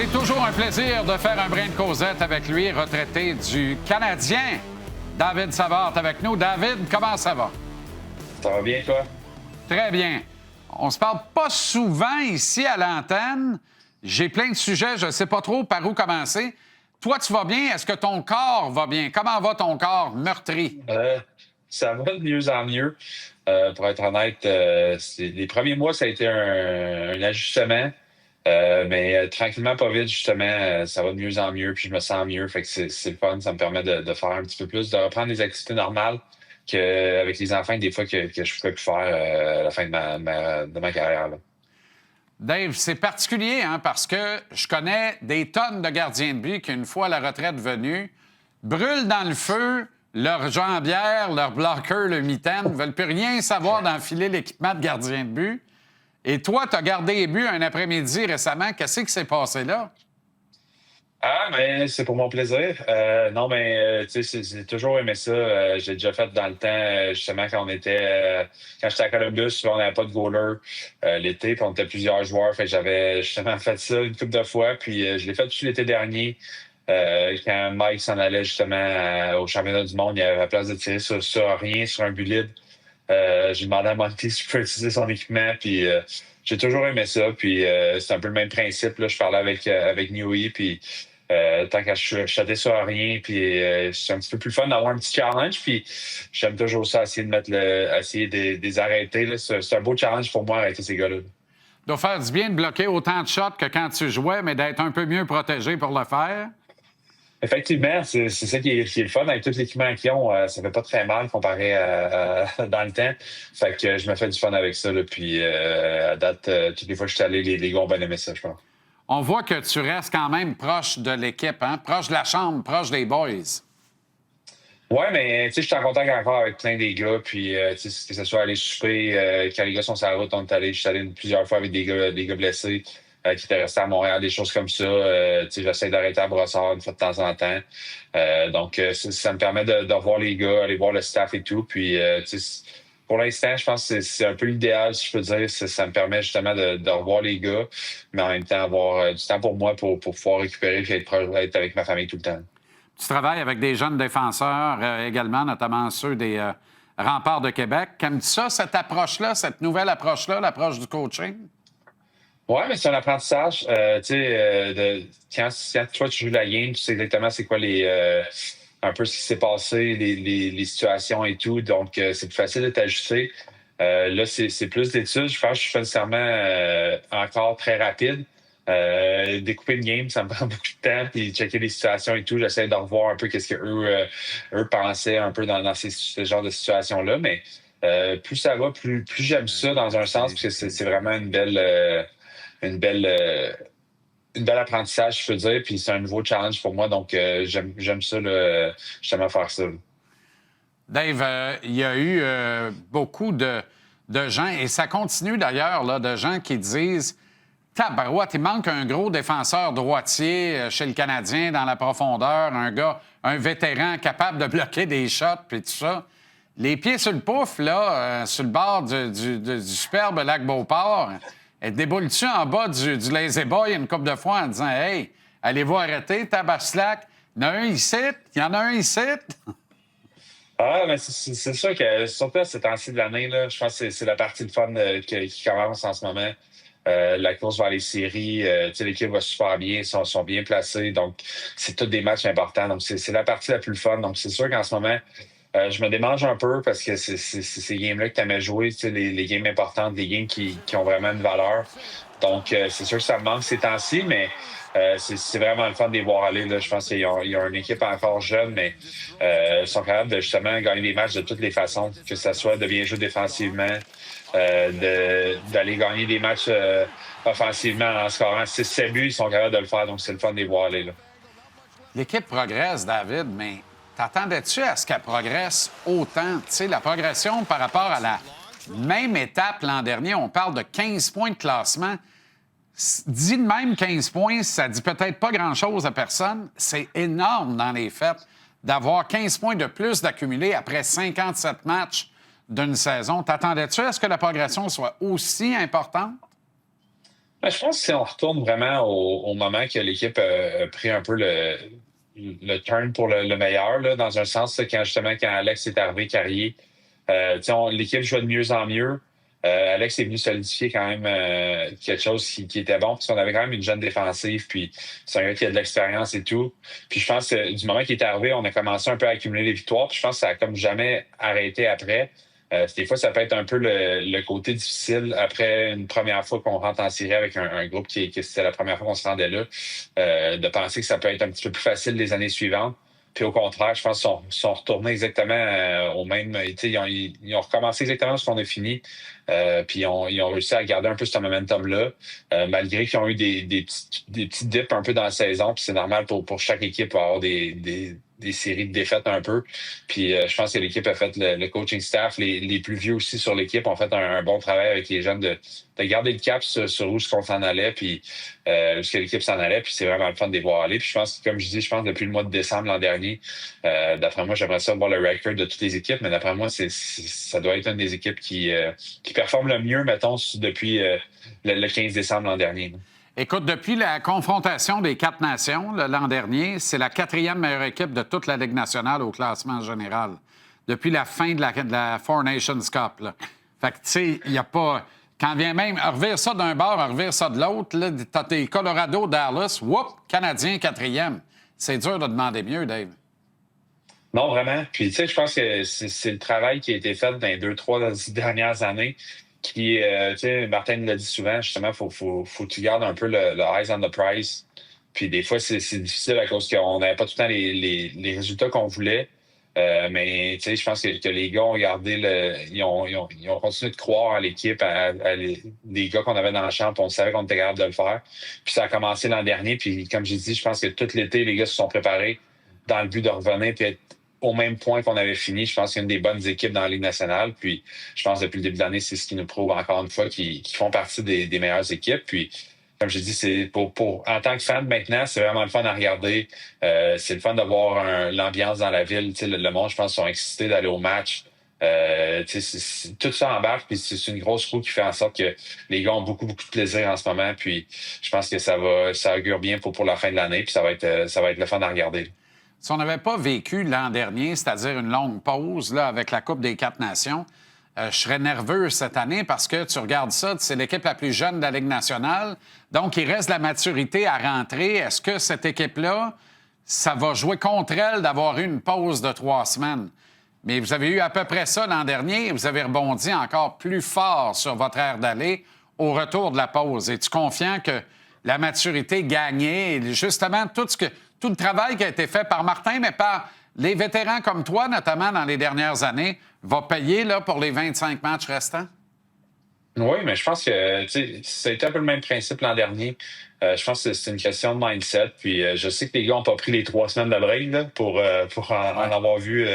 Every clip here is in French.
C'est toujours un plaisir de faire un brin de causette avec lui, retraité du Canadien. David Savard est avec nous. David, comment ça va? Ça va bien, toi? Très bien. On se parle pas souvent ici à l'antenne. J'ai plein de sujets, je ne sais pas trop par où commencer. Toi, tu vas bien? Est-ce que ton corps va bien? Comment va ton corps meurtri? Ça va de mieux en mieux. Pour être honnête, les premiers mois, ça a été un ajustement. Mais tranquillement, pas vite, justement, ça va de mieux en mieux, puis je me sens mieux. Fait que c'est le fun. Ça me permet de faire un petit peu plus, de reprendre des activités normales qu'avec les enfants, des fois, que je ne pouvais plus faire à la fin de ma carrière, là. Dave, c'est particulier, hein, parce que je connais des tonnes de gardiens de but qui, une fois la retraite venue, brûlent dans le feu leur jambière, leur bloqueur, le mitaine, ne veulent plus rien savoir d'enfiler l'équipement de gardien de but. Et toi, tu as gardé les buts un après-midi récemment. Qu'est-ce qui s'est passé là? Ah, mais c'est pour mon plaisir. Non, mais tu sais, j'ai toujours aimé ça. J'ai déjà fait dans le temps, justement, quand j'étais à Columbus, souvent, on n'avait pas de goaler l'été, puis on était plusieurs joueurs. Fait que j'avais justement fait ça une couple de fois, puis je l'ai fait tout l'été dernier. Quand Mike s'en allait justement au championnat du monde, il avait la place de tirer sur rien, sur un but libre. J'ai demandé à Monty si je peux utiliser son équipement, puis j'ai toujours aimé ça. Puis c'est un peu le même principe. Là, je parlais avec Newey, puis tant que je chatais sur rien, puis c'est un petit peu plus fun d'avoir un petit challenge. Puis j'aime toujours ça, essayer de les arrêter. Là. C'est un beau challenge pour moi, arrêter ces gars-là. Doit faire du bien de bloquer autant de shots que quand tu jouais, mais d'être un peu mieux protégé pour le faire. Effectivement, c'est ça qui est le fun. Avec tout l'équipement qu'ils ont, ça fait pas très mal comparé dans le temps. Fait que je me fais du fun avec ça. Là, puis à date, toutes les fois que je suis allé, les gars ont bien aimé ça, je pense. On voit que tu restes quand même proche de l'équipe, hein? Proche de la chambre, proche des boys. Ouais, mais tu sais, je suis en contact encore avec plein des gars. Puis tu sais, que ce soit aller souper, quand les gars sont sur la route, je suis allé plusieurs fois avec des gars blessés. Qui étaient restés à Montréal, des choses comme ça. Tu sais, j'essaie d'arrêter à Brossard une fois de temps en temps. Donc, ça me permet de revoir les gars, aller voir le staff et tout. Puis, tu sais, pour l'instant, je pense que c'est un peu l'idéal, si je peux dire. Ça me permet justement de revoir les gars, mais en même temps avoir du temps pour moi pour pouvoir récupérer et être avec ma famille tout le temps. Tu travailles avec des jeunes défenseurs également, notamment ceux des Remparts de Québec. Aimes-tu ça, cette approche-là, cette nouvelle approche-là, l'approche du coaching? Ouais, mais c'est un apprentissage. Tu sais, quand toi, tu joues la game, tu sais exactement c'est quoi un peu ce qui s'est passé, les situations et tout. Donc, c'est plus facile de t'ajuster. Là, c'est plus d'études. Je pense que je suis pas nécessairement encore très rapide. Découper une game, ça me prend beaucoup de temps. Puis checker les situations et tout. J'essaie de revoir un peu qu'est-ce que eux pensaient un peu dans ce genre de situation-là. Mais plus ça va, plus j'aime ça dans un sens, parce que c'est vraiment une belle apprentissage, je peux dire, puis c'est un nouveau challenge pour moi, donc j'aime ça, là, justement, faire ça. Dave, il y a eu beaucoup de gens, et ça continue d'ailleurs, là, de gens qui disent tabarouette, il manque un gros défenseur droitier chez le Canadien dans la profondeur, un gars, un vétéran capable de bloquer des shots, puis tout ça. Les pieds sur le pouf, là, sur le bord du superbe lac Beauport, elle déboule-tu en bas du Lazy Boy une couple de fois en disant « Hey, allez-vous arrêter, Tabaslac? Il y en a un ici, il y en a un ici. » Ah, mais c'est sûr que, surtout à ce temps-ci de l'année, là, je pense que c'est la partie de fun qui commence en ce moment. La course vers les séries, tu sais, l'équipe va super bien, sont bien placés, donc c'est tous des matchs importants. Donc, c'est la partie la plus fun. Donc, c'est sûr qu'en ce moment, je me démange un peu parce que c'est ces games-là que tu aimais jouer, tu sais, les games importantes, les games qui ont vraiment une valeur. Donc, c'est sûr que ça me manque ces temps-ci, mais c'est vraiment le fun de les voir aller. Là. Je pense qu'ils ont une équipe encore jeune, mais ils sont capables de justement gagner des matchs de toutes les façons, que ce soit de bien jouer défensivement, d'aller gagner des matchs offensivement en scorant 6-7 buts, ils sont capables de le faire, donc c'est le fun de les voir aller. Là. L'équipe progresse, David, mais t'attendais-tu à ce qu'elle progresse autant? Tu sais, la progression par rapport à la même étape l'an dernier, on parle de 15 points de classement. Dit de même 15 points, ça dit peut-être pas grand-chose à personne. C'est énorme dans les faits d'avoir 15 points de plus d'accumuler après 57 matchs d'une saison. T'attendais-tu à ce que la progression soit aussi importante? Ben, je pense que si on retourne vraiment au moment que l'équipe a pris un peu le turn pour le meilleur, là, dans un sens, là, quand Alex est arrivé, Carrier, tu sais, l'équipe jouait de mieux en mieux. Alex est venu solidifier quand même quelque chose qui était bon, parce qu'on avait quand même une jeune défensive, puis c'est un gars qui a de l'expérience et tout. Puis je pense que du moment qu'il est arrivé, on a commencé un peu à accumuler les victoires, puis je pense que ça a comme jamais arrêté après. Des fois, ça peut être un peu le côté difficile après une première fois qu'on rentre en série avec un groupe que c'était la première fois qu'on se rendait là, de penser que ça peut être un petit peu plus facile les années suivantes. Puis au contraire, je pense qu'ils sont retournés exactement au même. Tu sais, ils ont recommencé exactement ce qu'on a fini. Puis ils ont réussi à garder un peu ce momentum-là, malgré qu'ils ont eu des petits dips un peu dans la saison. Puis c'est normal pour chaque équipe avoir des séries de défaites un peu. Puis je pense que l'équipe a fait le coaching staff, les plus vieux aussi sur l'équipe ont fait un bon travail avec les jeunes de garder le cap sur où est-ce qu'on s'en allait, puis où est-ce que l'équipe s'en allait. Puis c'est vraiment le fun de les voir aller. Puis je pense que, comme je dis, je pense depuis le mois de décembre l'an dernier, d'après moi, j'aimerais ça voir le record de toutes les équipes, mais d'après moi, ça doit être une des équipes qui performe le mieux, mettons, depuis le 15 décembre l'an dernier. Écoute, depuis la confrontation des quatre nations l'an dernier, c'est la quatrième meilleure équipe de toute la Ligue nationale au classement général. Depuis la fin de la Four Nations Cup. Là. Fait que, tu sais, il n'y a pas... Quand vient même, revire ça d'un bord, revire ça de l'autre, là, t'as tes Colorado, Dallas, whoop, Canadien quatrième. C'est dur de demander mieux, Dave. Non, vraiment. Puis, tu sais, je pense que c'est le travail qui a été fait dans les 2, 3 dernières années tu sais, Martin l'a dit souvent, justement, faut que tu gardes un peu le eyes on the prize. Puis des fois, c'est difficile à cause qu'on n'avait pas tout le temps les résultats qu'on voulait. Mais tu sais, je pense que les gars ont gardé ils ont continué de croire à l'équipe, les gars qu'on avait dans le champ, puis on savait qu'on était capable de le faire. Puis ça a commencé l'an dernier, puis comme j'ai dit, je pense que tout l'été, les gars se sont préparés dans le but de revenir puis être au même point qu'on avait fini. Je pense qu'il y a une des bonnes équipes dans la Ligue nationale. Puis je pense que depuis le début de l'année, c'est ce qui nous prouve encore une fois qu'ils font partie des meilleures équipes. Puis comme j'ai dit, c'est en tant que fan maintenant, c'est vraiment le fun à regarder. C'est le fun de voir l'ambiance dans la ville. Tu sais, le monde, je pense, sont excités d'aller au match. Tu sais, tout ça embarque, puis c'est une grosse roue qui fait en sorte que les gars ont beaucoup, beaucoup de plaisir en ce moment. Puis je pense que ça augure bien pour la fin de l'année, puis ça va être le fun à regarder. Si on n'avait pas vécu l'an dernier, c'est-à-dire une longue pause là, avec la Coupe des quatre nations, je serais nerveux cette année parce que tu regardes ça, c'est l'équipe la plus jeune de la Ligue nationale. Donc, il reste de la maturité à rentrer. Est-ce que cette équipe-là, ça va jouer contre elle d'avoir eu une pause de 3 semaines? Mais vous avez eu à peu près ça l'an dernier et vous avez rebondi encore plus fort sur votre aire d'aller au retour de la pause. Es-tu confiant que la maturité gagnée et justement tout le travail qui a été fait par Martin, mais par les vétérans comme toi, notamment dans les dernières années, va payer là, pour les 25 matchs restants? Oui, mais je pense que ça a été un peu le même principe l'an dernier. Je pense que c'est une question de mindset. Puis je sais que les gars n'ont pas pris les 3 semaines de break là, pour en avoir vu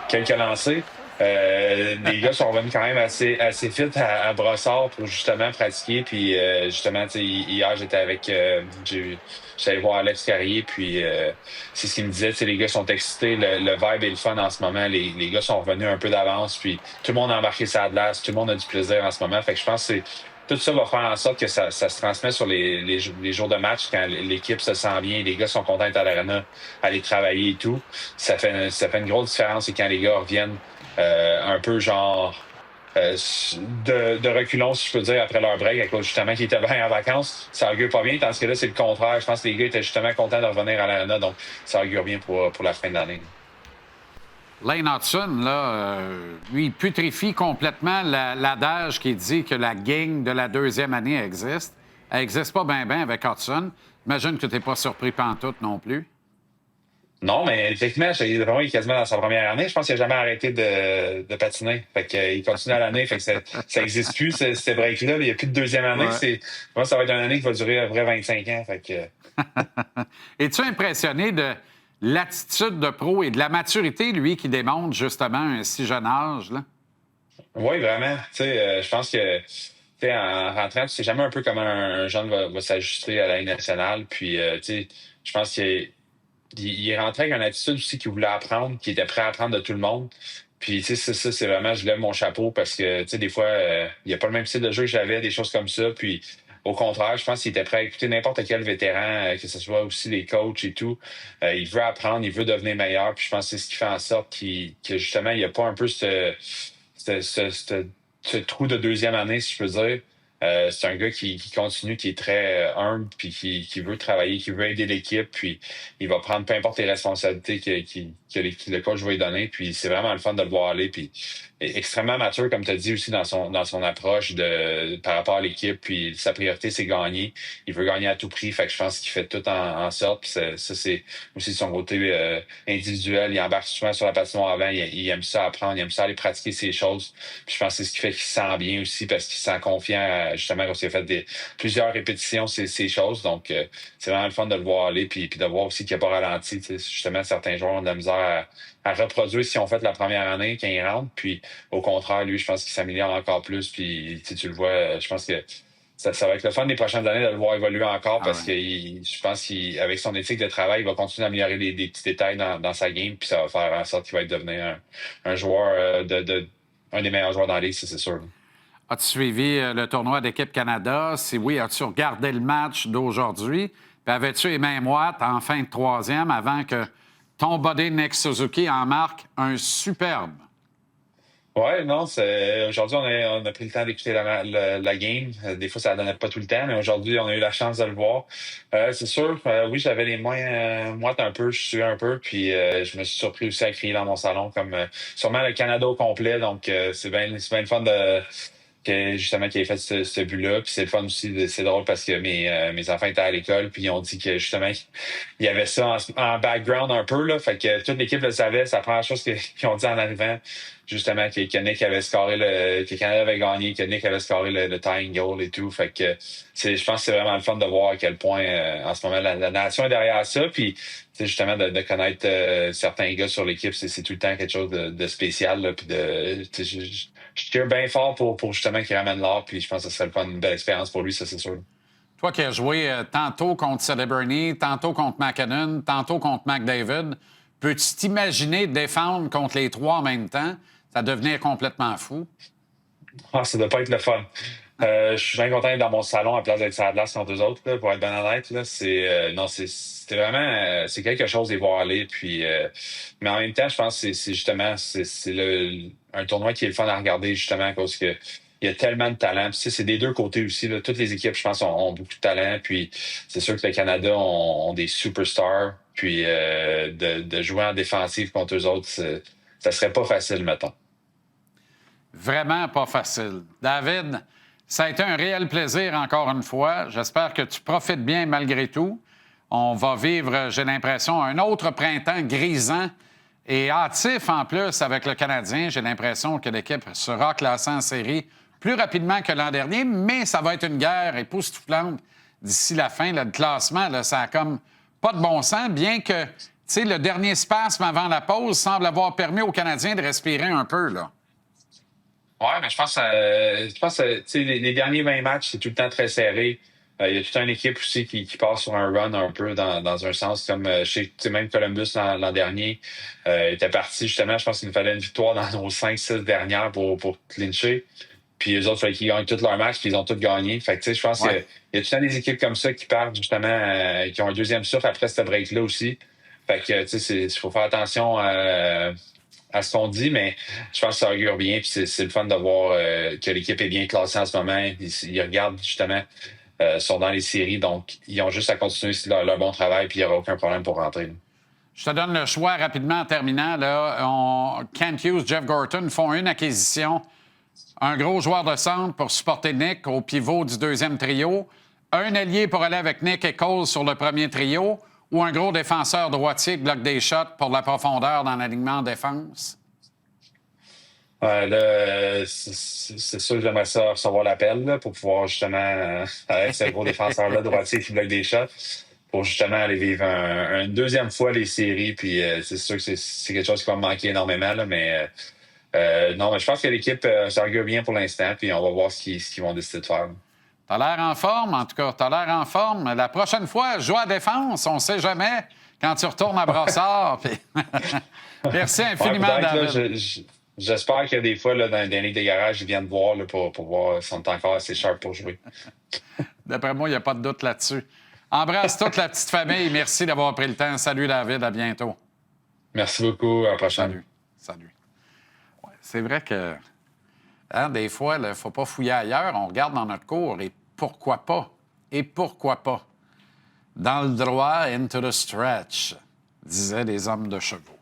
quelques lancers. Les gars sont revenus quand même assez fit à Brossard pour justement pratiquer. Puis justement, hier, j'allais voir Alex Carrier, puis c'est ce qu'il me disait. Les gars sont excités, le vibe est le fun en ce moment. Les gars sont revenus un peu d'avance, puis tout le monde a embarqué sa glace, tout le monde a du plaisir en ce moment. Fait que je pense que tout ça va faire en sorte que ça se transmet sur les jours de match quand l'équipe se sent bien, les gars sont contents d'être à l'arena, aller travailler et tout. Ça fait une grosse différence et quand les gars reviennent un peu genre de reculons, si je peux dire, après leur break, à cause justement qu'ils étaient bien en vacances, ça augure pas bien, tandis que là, c'est le contraire. Je pense que les gars étaient justement contents de revenir à l'arena, donc ça augure bien pour la fin de l'année. Lane Hudson, là, lui, il putrifie complètement l'adage qui dit que la gang de la deuxième année existe. Elle n'existe pas bien avec Hudson. Imagine que tu n'es pas surpris pantoute non plus. Non, mais effectivement, il est quasiment dans sa première année. Je pense qu'il n'a jamais arrêté de patiner. Fait qu'il continue à l'année. Fait que ça n'existe plus, ces breaks-là. Il n'y a plus de deuxième année. Ouais. Je pense que ça va être une année qui va durer à vrai 25 ans. Fait que... Es-tu impressionné de l'attitude de pro et de la maturité, lui, qui démontre justement un si jeune âge, là? Oui, vraiment. Je pense que en rentrant, tu sais jamais un peu comment un jeune va s'ajuster à la Ligue nationale. Puis, je pense qu'il est rentré avec une attitude aussi qu'il voulait apprendre, qu'il était prêt à apprendre de tout le monde. Puis, tu sais, c'est vraiment, je lève mon chapeau parce que, tu sais, des fois, il n'y a pas le même style de jeu que j'avais, des choses comme ça. Puis, Au contraire, je pense qu'il était prêt à écouter n'importe quel vétéran, que ce soit aussi les coachs et tout. Il veut apprendre, il veut devenir meilleur. Puis je pense que c'est ce qui fait en sorte que justement, il n'y a pas un peu ce trou de deuxième année, si je peux dire. C'est un gars qui continue, qui est très humble, puis qui veut travailler, qui veut aider l'équipe, puis il va prendre peu importe les responsabilités que le coach va lui donner. Puis c'est vraiment le fun de le voir aller. Puis extrêmement mature, comme tu as dit aussi dans son approche par rapport à l'équipe. Puis sa priorité, c'est gagner. Il veut gagner à tout prix. Fait que je pense qu'il fait tout en sorte. Puis ça c'est aussi son côté individuel. Il embarque souvent sur la patinoire avant. Il aime ça apprendre. Il aime ça aller pratiquer ces choses. Puis je pense que c'est ce qui fait qu'il se sent bien aussi parce qu'il se sent confiant justement quand il a fait plusieurs répétitions ces choses. Donc c'est vraiment le fun de le voir aller. Puis de voir aussi qu'il n'a pas ralenti. Justement, certains joueurs ont de la misère à reproduire si on fait la première année quand ils rentrent. Puis au contraire, lui, je pense qu'il s'améliore encore plus. Puis tu le vois, je pense que ça va être le fun des prochaines années de le voir évoluer encore parce que je pense qu'avec son éthique de travail, il va continuer à améliorer des petits détails dans sa game. Puis ça va faire en sorte qu'il va devenir un joueur un des meilleurs joueurs dans la ligue, ça, c'est sûr. As-tu suivi le tournoi d'équipe Canada? Si oui, as-tu regardé le match d'aujourd'hui? Puis avais-tu les mains moites en fin de troisième avant que ton buddy Nick Suzuki en marque un superbe? Ouais, non, aujourd'hui, on a pris le temps d'écouter la game. Des fois, ça ne donnait pas tout le temps, mais aujourd'hui, on a eu la chance de le voir. C'est sûr, oui, j'avais les mains moites un peu, je suis un peu, puis je me suis surpris aussi à crier dans mon salon, comme sûrement le Canada au complet. Donc, c'est bien le fun justement qu'il ait fait ce but-là. Puis c'est le fun aussi, c'est drôle parce que mes enfants étaient à l'école, puis ils ont dit que justement, il y avait ça en background un peu, là. Fait que toute l'équipe le savait. C'est la première chose qu'ils ont dit en arrivant, justement, que Nick avait scoré que Canada avait gagné, que Nick avait scoré le tying goal et tout. Fait que je pense que c'est vraiment le fun de voir à quel point en ce moment la nation est derrière ça. Puis justement de connaître certains gars sur l'équipe, c'est tout le temps quelque chose de spécial. Là, puis je tire bien fort pour justement qu'il ramène l'or. Puis je pense que ce serait une belle expérience pour lui, ça c'est sûr. Toi qui as joué tantôt contre Celebrity, tantôt contre McKinnon, tantôt contre McDavid, peux-tu t'imaginer défendre contre les trois en même temps? Ça devenait complètement fou. Ah, ça doit pas être le fun. Je suis bien content d'être dans mon salon à place d'être sur la glace contre eux autres, là, pour être bien honnête. Là, c'était vraiment c'est quelque chose de les voir aller. Puis, mais en même temps, je pense que c'est justement un tournoi qui est le fun à regarder justement à cause que il y a tellement de talent. Puis, c'est des deux côtés aussi. Là. Toutes les équipes, je pense, ont beaucoup de talent. Puis c'est sûr que le Canada ont des superstars. Puis de jouer en défensive contre eux autres, ça serait pas facile, mettons. Vraiment pas facile. David, ça a été un réel plaisir encore une fois. J'espère que tu profites bien malgré tout. On va vivre, j'ai l'impression, un autre printemps grisant et hâtif en plus avec le Canadien. J'ai l'impression que l'équipe sera classée en série plus rapidement que l'an dernier, mais ça va être une guerre époustouflante d'ici la fin. Là, le classement, là, ça a comme pas de bon sens, bien que le dernier spasme avant la pause semble avoir permis aux Canadiens de respirer un peu. Là. Ouais, mais je pense les derniers 20 matchs, c'est tout le temps très serré. Il y a toute une équipe aussi qui passe sur un run un peu dans un sens comme chez même Columbus l'an dernier était parti justement, je pense qu'il nous fallait une victoire dans nos 5-6 dernières pour clincher. Puis eux autres, il fallait qu'ils gagnent tous leurs matchs, puis ils ont tous gagné. Fait que je pense qu'il y a tout le temps des équipes comme ça qui partent justement, qui ont un deuxième souffle après ce break-là aussi. Fait que il faut faire attention à ce qu'on dit, mais je pense que ça augure bien. Puis c'est le fun de voir que l'équipe est bien classée en ce moment. Ils regardent justement, sont dans les séries, donc ils ont juste à continuer leur bon travail, puis il n'y aura aucun problème pour rentrer. Là. Je te donne le choix rapidement en terminant. Là. Kent Hughes, Jeff Gorton font une acquisition. Un gros joueur de centre pour supporter Nick au pivot du deuxième trio. Un allié pour aller avec Nick et Cole sur le premier trio. Ou un gros défenseur droitier qui bloque des shots pour de la profondeur dans l'alignement en défense? Là, c'est sûr que j'aimerais ça recevoir l'appel là, pour pouvoir justement, avec ce gros défenseur-là droitier qui bloque des shots, pour justement aller vivre une deuxième fois les séries. Puis c'est sûr que c'est quelque chose qui va me manquer énormément, là, mais non, mais je pense que l'équipe s'argue bien pour l'instant, puis on va voir ce qu'ils vont décider de faire. T'as l'air en forme, en tout cas. T'as l'air en forme. La prochaine fois, joue à défense. On ne sait jamais quand tu retournes à Brossard. Merci infiniment, David. J'espère que des fois, là, dans les ligues de garage, ils viennent voir là, pour voir si on est encore assez sharp pour jouer. D'après moi, il n'y a pas de doute là-dessus. Embrasse toute la petite famille. Merci d'avoir pris le temps. Salut, David. À bientôt. Merci beaucoup. À la prochaine. Salut. Salut. Ouais, c'est vrai que hein, des fois, il ne faut pas fouiller ailleurs. On regarde dans notre cours et pourquoi pas? Et pourquoi pas? Dans le droit, into the stretch, disaient les hommes de chevaux.